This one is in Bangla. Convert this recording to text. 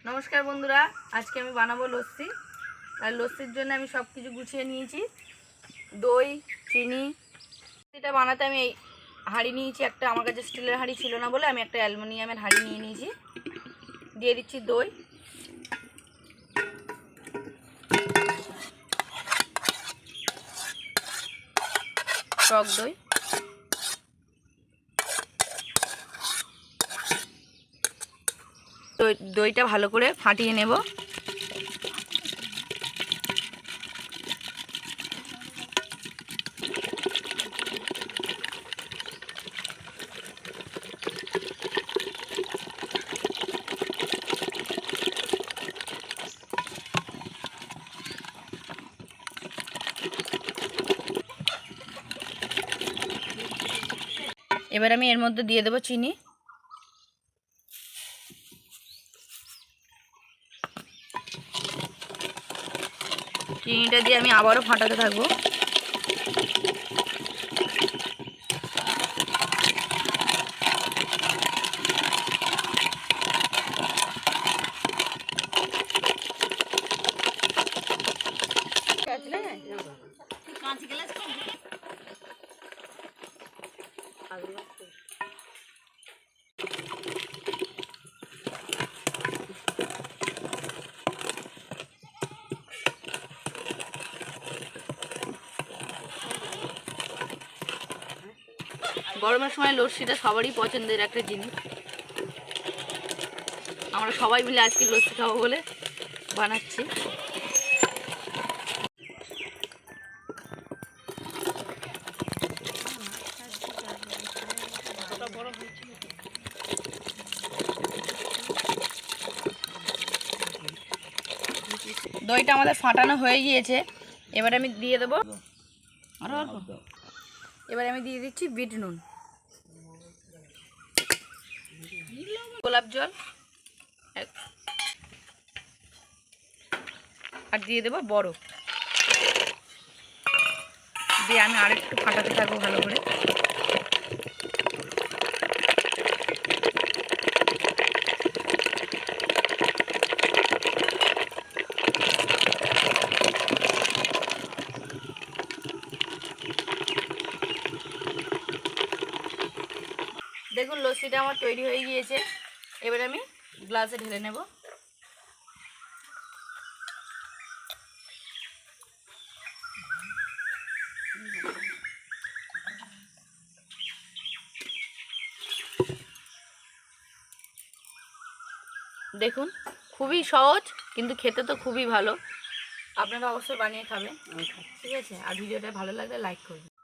नमस्कार बंधुरा आज के बानाबो लस्सी और लस्सिर जन्य आमी सब किछु गुछिए निएछि दई चीनी এটা বানাতে আমি এই হাঁড়ি নিয়েছি একটা আমার কাছে স্টিলের হাঁড়ি ছিল না বলে আমি একটা অ্যালুমিনিয়ামের হাঁড়ি নিয়ে নিয়েছি দিয়ে দিচ্ছি দই টক দই দইটা ভালো করে ফাটিয়ে নেব এবার আমি এর মধ্যে দিয়ে দেব চিনি চিনিটা দিয়ে আমি আবারও ফাটাতে থাকবো গরমের সময় লস্যিটা সবারই পছন্দের একটা জিনিস আমরা সবাই মিলে আজকে লস্যি খাবো বলে বানাচ্ছি দইটা আমাদের ফাটানো হয়ে গিয়েছে এবারে আমি দিয়ে দেবো আরো অল্প এবারে আমি দিয়ে দিচ্ছি বিট নুন গোলাপ জল আর দিয়ে দেবো বরফ দিয়ে আমি আরেকটু ফাটাতে থাকবো ভালো করে দেখুন লস্যিটা আমার তৈরি হয়ে গিয়েছে এবারে আমি গ্লাসে ঢেলে নেব দেখুন খুবই সহজ কিন্তু খেতে তো খুবই ভালো আপনারা অবশ্যই বানিয়ে খাবেন ঠিক আছে আর ভিডিওটা ভালো লাগলে লাইক করবেন